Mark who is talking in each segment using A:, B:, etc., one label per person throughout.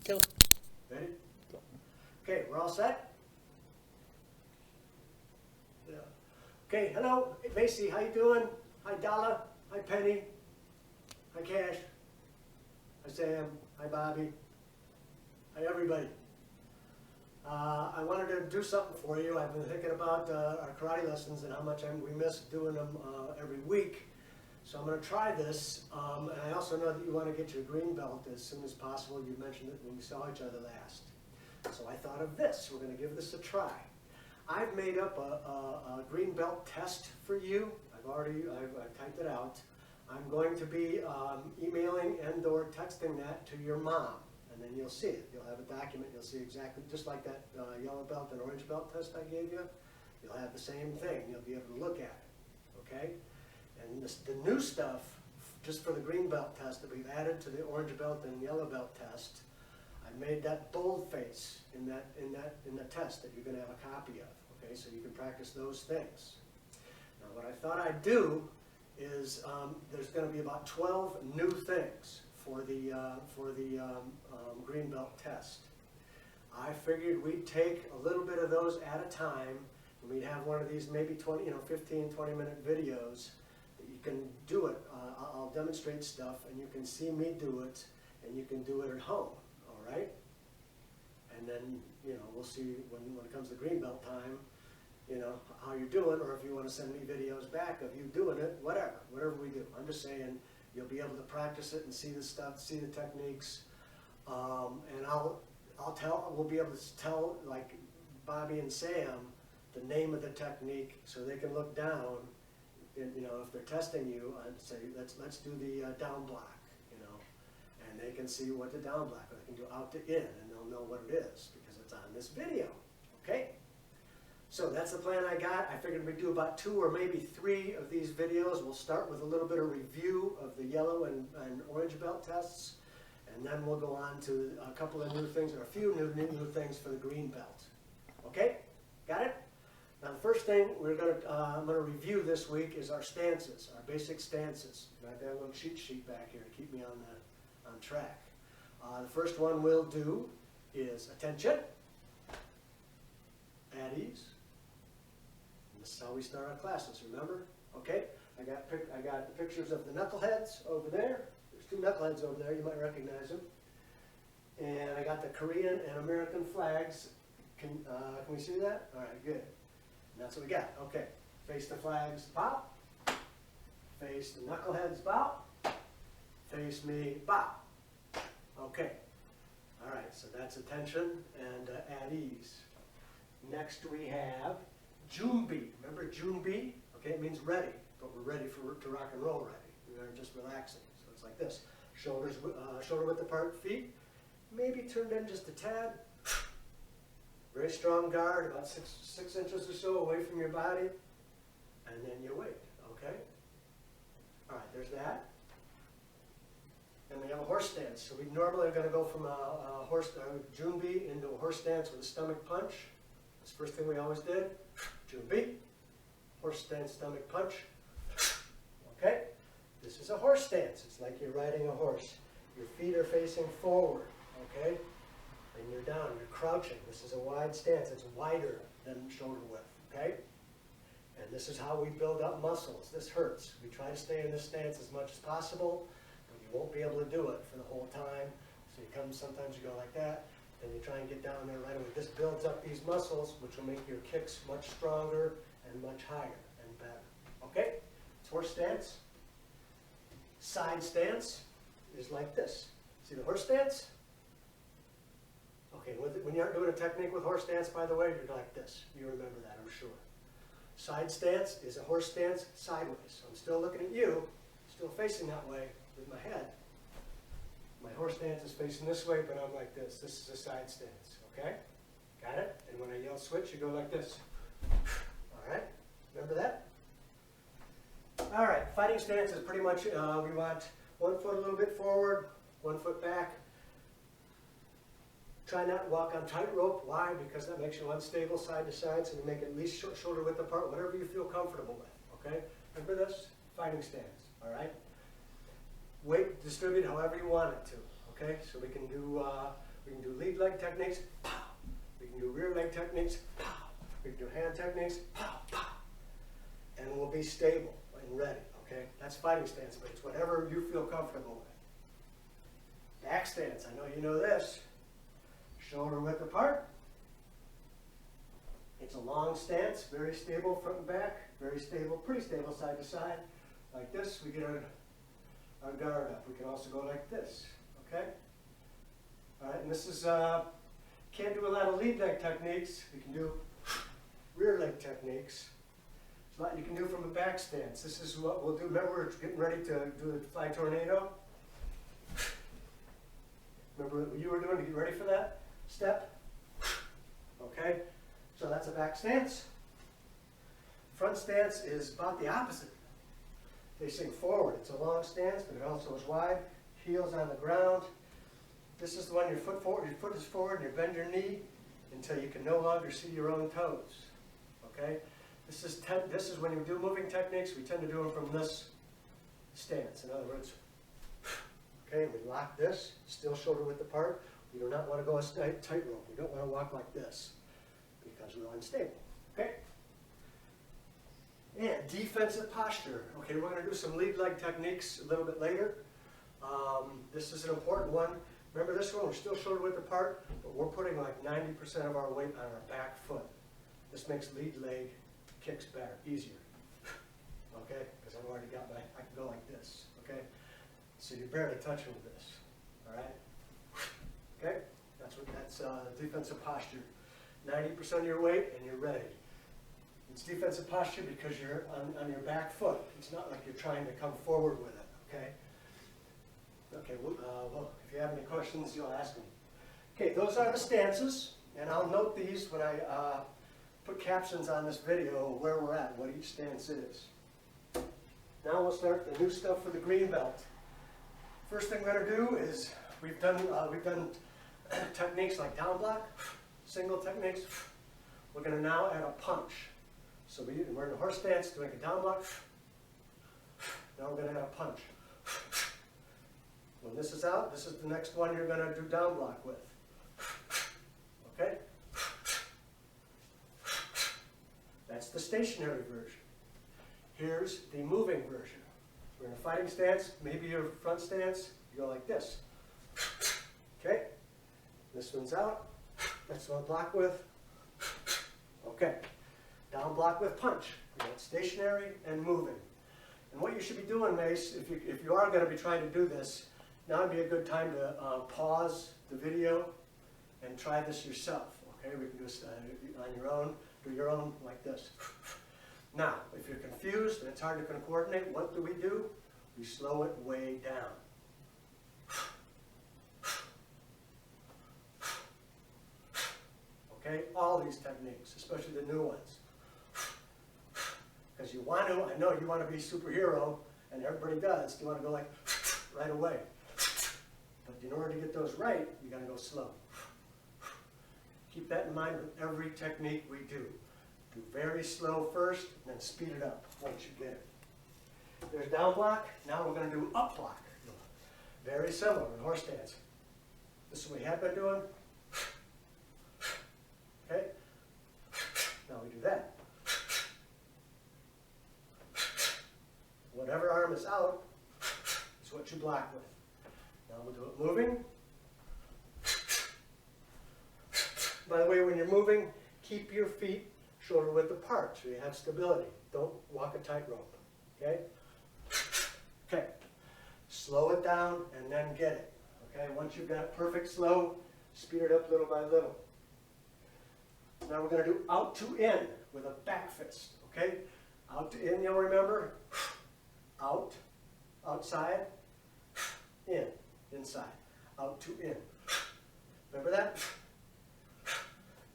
A: Go.
B: Ready? Go. Okay, we're all set? Yeah. Okay, hello, Macy, how you doing? Hi, Dalla. Hi, Penny. Hi, Cash. Hi, Sam. Hi, Bobby. Hi, everybody. I wanted to do something for you. I've been thinking about our karate lessons and how much we miss doing them every week. So I'm going to try this, and I also know that you want to get your green belt as soon as possible. You mentioned it when we saw each other last. So I thought of this. We're going to give this a try. I've made up a green belt test for you. I've typed it out. I'm going to be emailing and or texting that to your mom, and then you'll see it. You'll have a document. You'll see exactly, just like that yellow belt and orange belt test I gave you. You'll have the same thing. You'll be able to look at it, okay? And the new stuff, just for the green belt test that we've added to the orange belt and yellow belt test, I made that bold face in the test that you're going to have a copy of. Okay, so you can practice those things. Now, what I thought I'd do is there's going to be about 12 new things for the green belt test. I figured we'd take a little bit of those at a time, and we'd have one of these maybe 15, 20-minute videos. You can do it. I'll demonstrate stuff, and you can see me do it, and you can do it at home. All right? And then we'll see when it comes to green belt time, how you're doing, or if you want to send me videos back of you doing it, whatever we do. I'm just saying you'll be able to practice it and see the stuff, see the techniques, and we'll be able to tell, like Bobby and Sam, the name of the technique, so they can look down. If they're testing you, I'd say let's do the down block, and they can see what the down block, or they can do out to in, and they'll know what it is because it's on this video. Okay, so that's the plan I got. I figured we'd do about 2 or maybe 3 of these videos. We'll start with a little bit of review of the yellow and orange belt tests, and then we'll go on to a couple of new things, or a few new things for the green belt. Okay, got it? Now the first thing I'm going to review this week is our stances, our basic stances. I've got a little cheat sheet back here to keep me on track. The first one we'll do is attention, at ease. And this is how we start our classes, remember? Okay, I got the pictures of the knuckleheads over there. There's 2 knuckleheads over there, you might recognize them. And I got the Korean and American flags. Can we see that? All right, good. And that's what we got. Okay, face the flags, bow. Face the knuckleheads, bow. Face me, bow. Okay. All right, so that's attention and at ease. Next we have Junbi. Remember Junbi? Okay, it means ready, but we're ready to rock and roll ready. We are just relaxing. So it's like this. Shoulders, shoulder width apart, feet. Maybe turned in just a tad. Very strong guard, about 6 inches or so away from your body, and then you wait, okay? All right, there's that. And we have a horse stance. So we normally are going to go from a Junbi into a horse stance with a stomach punch. That's the first thing we always did. Junbi, horse stance, stomach punch. Okay? This is a horse stance. It's like you're riding a horse. Your feet are facing forward, okay? And you're down, you're crouching. This is a wide stance. It's wider than shoulder width, okay? And this is how we build up muscles. This hurts. We try to stay in this stance as much as possible, but you won't be able to do it for the whole time. So you come, sometimes you go like that, then you try and get down there right away. This builds up these muscles, which will make your kicks much stronger and much higher and better. Okay? It's horse stance. Side stance is like this. See the horse stance? Okay, when you aren't doing a technique with horse stance, by the way, you're like this. You remember that, I'm sure. Side stance is a horse stance sideways. So I'm still looking at you, still facing that way with my head. My horse stance is facing this way, but I'm like this. This is a side stance, okay? Got it? And when I yell switch, you go like this. All right? Remember that? All right, fighting stance is pretty much, we want 1 foot a little bit forward, 1 foot back. Try not to walk on tightrope. Why? Because that makes you unstable side to side, so you make it at least shoulder width apart, whatever you feel comfortable with, okay? Remember this? Fighting stance, all right? Weight distribute however you want it to, okay? So we can do We can do lead leg techniques, pow. We can do rear leg techniques, pow. We can do hand techniques, pow, pow. And we'll be stable and ready, okay? That's fighting stance, but it's whatever you feel comfortable with. Back stance, I know you know this. Shoulder width apart. It's a long stance, very stable front and back, very stable, pretty stable side to side. Like this, we get our guard up. We can also go like this, okay? All right, and this is, can't do a lot of lead leg techniques. We can do rear leg techniques. There's a lot you can do from a back stance. This is what we'll do. Remember, we're getting ready to do the fly tornado? Remember what you were doing to get ready for that step? Okay, so that's a back stance. Front stance is about the opposite. Facing forward. It's a long stance, but it also is wide. Heels on the ground. This is the one your foot forward. Your foot is forward, and you bend your knee until you can no longer see your own toes. Okay. This is when you do moving techniques. We tend to do them from this stance. In other words, okay, we lock this, still shoulder width apart. We do not want to go a tightrope. We don't want to walk like this because we're unstable. Okay. And defensive posture. Okay, we're going to do some lead leg techniques a little bit later. This is an important one. Remember this one, we're still shoulder width apart, but we're putting like 90% of our weight on our back foot. This makes lead leg kicks better, easier. Okay, because I've already got I can go like this. Okay, so you're barely touching with this. All right. Okay, that's defensive posture. 90% of your weight, and you're ready. It's defensive posture because you're on your back foot. It's not like you're trying to come forward with it, okay? Okay, well, if you have any questions, you'll ask me. Okay, those are the stances, and I'll note these when I put captions on this video where we're at, what each stance is. Now we'll start the new stuff for the green belt. First thing we're going to do is we've done techniques like down block, single techniques. We're going to now add a punch. So we're in a horse stance doing a down block. Now we're going to add a punch. When this is out, this is the next one you're going to do down block with. Okay? That's the stationary version. Here's the moving version. We're in a fighting stance, maybe your front stance, you go like this. Okay? This one's out. That's what I block with. Okay. Down block with punch. You got stationary and moving. And what you should be doing, Mace, if you are going to be trying to do this, now would be a good time to pause the video and try this yourself. Okay, we can do this on your own. Do your own like this. Now, if you're confused and it's hard to coordinate, what do? We slow it way down. Okay, all these techniques, especially the new ones. Because you want to, I know you want to be a superhero, and everybody does. You want to go like right away. But in order to get those right, you got to go slow. Keep that in mind with every technique we do. Do very slow first, and then speed it up once you get it. There's down block. Now we're going to do up block. Very similar in horse stance. This is what we have been doing. Okay? Now we do that. Whatever arm is out is what you block with. Now we'll do it moving. By the way, when you're moving, keep your feet shoulder width apart so you have stability. Don't walk a tightrope. Okay? Okay. Slow it down and then get it. Okay? Once you've got it perfect slow, speed it up little by little. Now we're going to do out to in with a back fist. Okay? Out to in, you'll remember. Out, outside, in, inside, out to in. Remember that?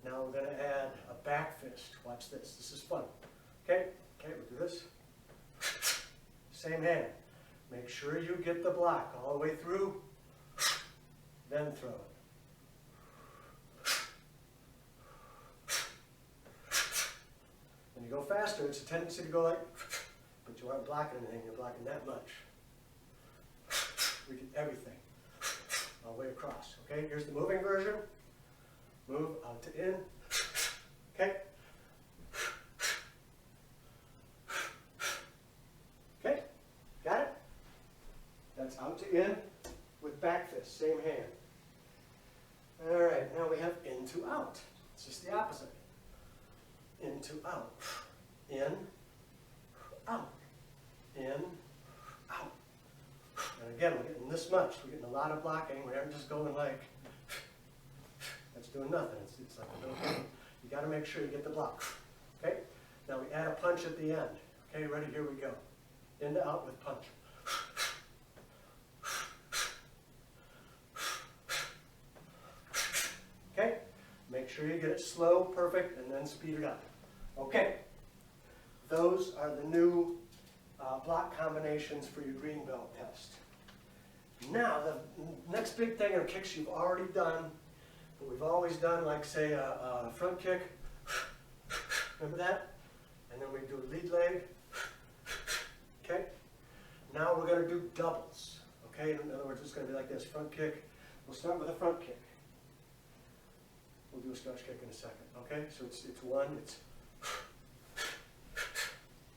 B: Now we're going to add a back fist. Watch this. This is fun. Okay? Okay, we'll do this. Same hand. Make sure you get the block all the way through, then throw it. When you go faster, it's a tendency to go like, but you aren't blocking anything, you're blocking that much. We get everything. all the way across. Okay, here's the moving version. Move out to in. Okay. Okay, got it? That's out to in with back fist, same hand. All right, now we have in to out. It's just the opposite. In to out. In, out. In, out. And again, we're getting this much. We're getting a lot of blocking. We aren't just going like, that's doing nothing. It's like a little thing. You got to make sure you get the block. Okay? Now we add a punch at the end. Okay, ready? Here we go. In to out with punch. Okay? Make sure you get it slow, perfect, and then speed it up. Okay. Those are the new block combinations for your green belt test. Now, the next big thing are kicks you've already done, but we've always done, like say a front kick. Remember that? And then we do a lead leg. Okay? Now we're going to do doubles. Okay? In other words, it's going to be like this, front kick. We'll start with a front kick. We'll do a stretch kick in a second. Okay? So it's one, it's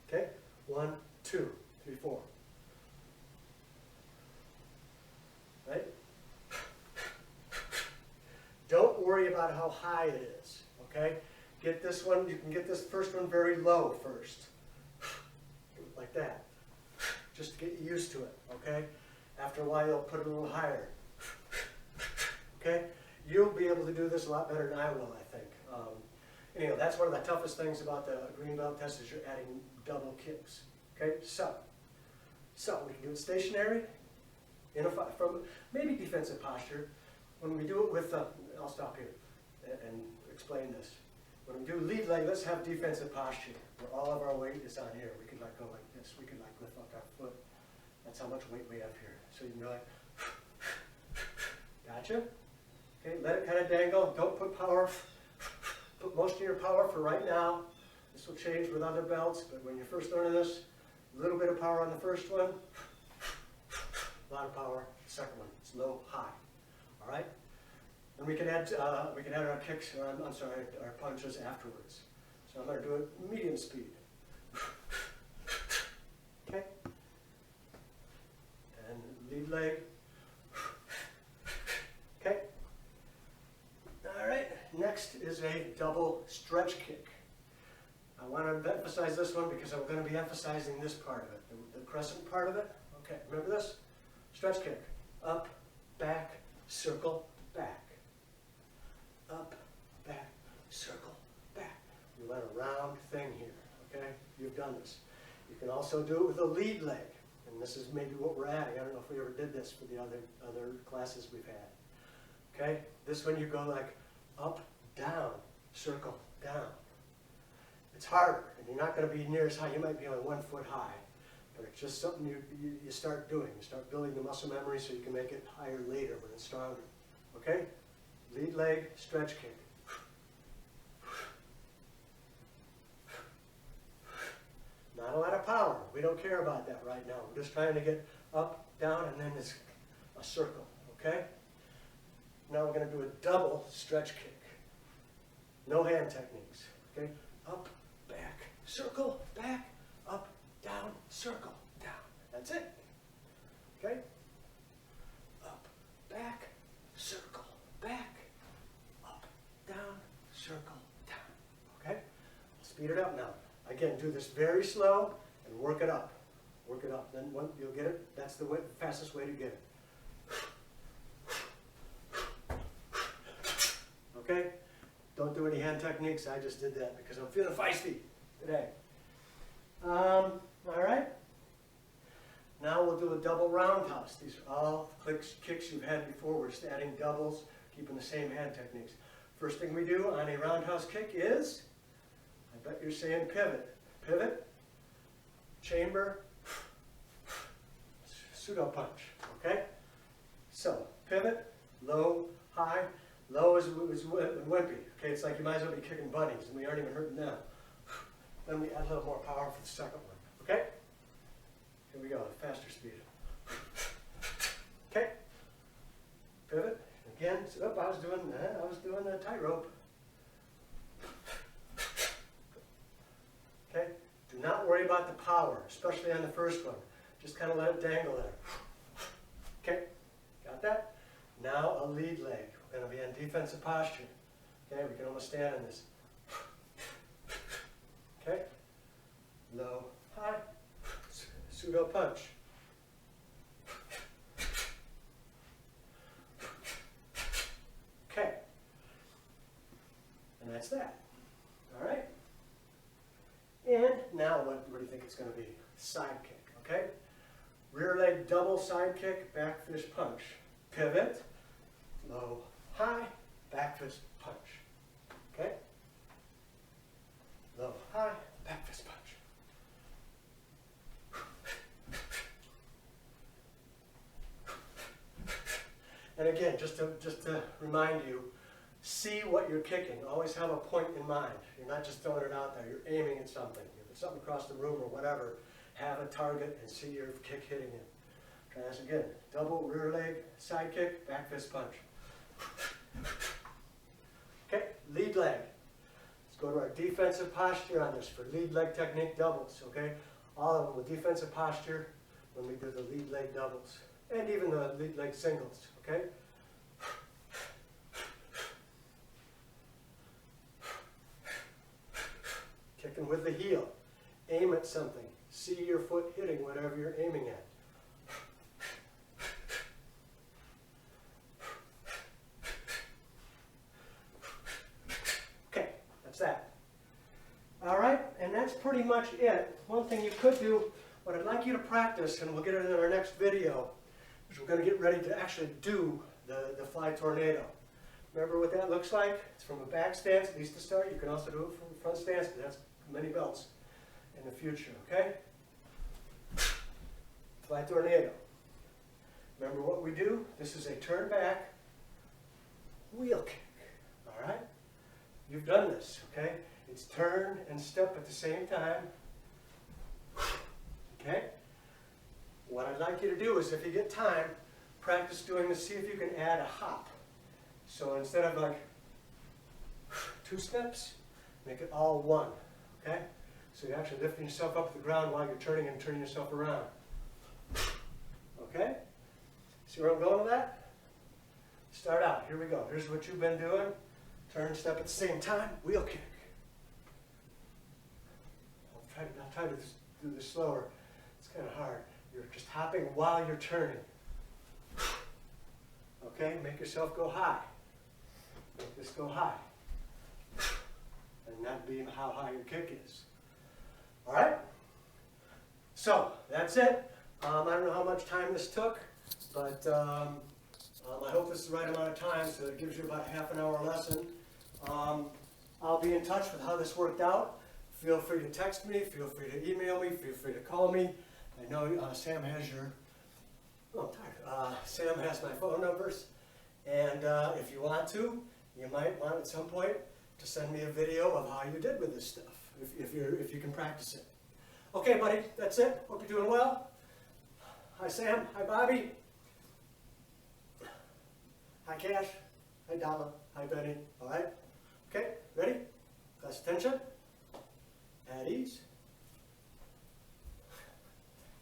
B: okay? 1, 2, 3, 4. Right? Don't worry about how high it is. Okay? Get this one, you can get this first one very low first. Like that. Just to get used to it. Okay? After a while, you'll put it a little higher. Okay? You'll be able to do this a lot better than I will, I think. Anyhow, that's one of the toughest things about the green belt test is you're adding double kicks. Okay, so we can do it stationary, from maybe defensive posture. When we do it with, I'll stop here and explain this. When we do lead leg, let's have defensive posture, where all of our weight is on here. We could like go like this. We could like lift up our foot. That's how much weight we have here. So you can go like, gotcha? Okay, let it kind of dangle. Don't put power. Put most of your power for right now. This will change with other belts, but when you're first learning this, a little bit of power on the first one, a lot of power. Second one, it's low, high. All right. And we can add our kicks. Our punches afterwards. So I'm going to do it medium speed. Okay. And lead leg. Okay. All right. Next is a double stretch kick. I want to emphasize this one because I'm going to be emphasizing this part of it, the crescent part of it. Okay, remember this? Stretch kick. Up, back, circle, back. Up, back, circle, back. You want a round thing here, okay? You've done this. You can also do it with a lead leg, and this is maybe what we're adding. I don't know if we ever did this for the other classes we've had. Okay? This one you go like up, down, circle, down. It's harder, and you're not going to be near as high. You might be only 1 foot high, but it's just something you start doing. You start building the muscle memory so you can make it higher later when it's stronger. Okay? Lead leg, stretch kick. Not a lot of power. We don't care about that right now. We're just trying to get up, down, and then it's a circle. Okay? Now we're going to do a double stretch kick. No hand techniques. Okay? Up, back, circle, back, up, down, circle, down. That's it. Okay? Up, back, circle, back, up, down, circle, down. Okay? Speed it up now. Again, do this very slow and work it up. Work it up. Then you'll get it. That's the fastest way to get it. Okay? Don't do any hand techniques. I just did that because I'm feeling feisty today. All right? Now we'll do a double roundhouse. These are all kicks you've had before. We're just adding doubles, keeping the same hand techniques. First thing we do on a roundhouse kick is, I bet you're saying pivot. Pivot, chamber, pseudo punch. Okay? So, pivot, low, high. Low is wimpy. Okay, it's like you might as well be kicking bunnies, and we aren't even hurting them. Then we add a little more power for the second one. Okay? Here we go, faster speed. Okay? pivot. Again, oh, I was doing the tightrope. Okay, do not worry about the power, especially on the first one. Just kind of let it dangle there. Okay, got that? Now a lead leg. We're going to be in defensive posture. Okay, we can almost stand in this. Okay, low, high, pseudo punch. Okay, and that's that. All right. And now what do you think it's going to be? Side kick, okay? Rear leg double side kick, back fist punch. Pivot, low, high, back fist punch. Okay? Low, high, back fist punch. And again, just to remind you, see what you're kicking. Always have a point in mind. You're not just throwing it out there. You're aiming at something. If it's something across the room or whatever, have a target and see your kick hitting it. Try this again. Double rear leg, side kick, back fist punch. Okay, lead leg. Let's go to our defensive posture on this for lead leg technique doubles, okay? All of them with defensive posture when we do the lead leg doubles. And even the lead leg singles, okay? Kicking with the heel. Aim at something. See your foot hitting whatever you're aiming at. Okay, that's that. All right, and that's pretty much it. One thing you could do, what I'd like you to practice, and we'll get it in our next video, is we're going to get ready to actually do the fly tornado. Remember what that looks like? It's from a back stance, at least to start. You can also do it from a front stance, but that's many belts in the future, okay? Fly tornado. Remember what we do? This is a turn back wheel kick, all right? You've done this, okay? It's turn and step at the same time, okay? What I'd like you to do is, if you get time, practice doing this. See if you can add a hop. So instead of like 2 steps, make it all 1, okay? So you're actually lifting yourself up to the ground while you're turning and turning yourself around. Okay? See where I'm going with that? Start out. Here we go. Here's what you've been doing. Turn and step at the same time. Wheel kick. I'll try to do this slower. It's kind of hard. You're just hopping while you're turning. Okay? Make yourself go high. Make this go high. And that being how high your kick is. All right? So, that's it. I don't know how much time this took, but I hope this is the right amount of time, so it gives you about a half an hour lesson. I'll be in touch with how this worked out. Feel free to text me, feel free to email me, feel free to call me. I know Sam has your, Sam has my phone numbers, and if you want to, you might want at some point to send me a video of how you did with this stuff, if you can practice it. Okay, buddy, that's it. Hope you're doing well. Hi, Sam. Hi, Bobby. Hi, Cash. Hi, Donna. Hi, Benny. All right? Okay, ready? Class attention. At ease.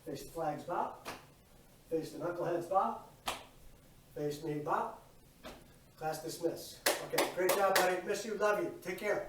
B: Face the flags, bop. Face the knuckleheads, bop. Face me, bop. Class dismiss. Okay, great job, buddy. Miss you, love you. Take care.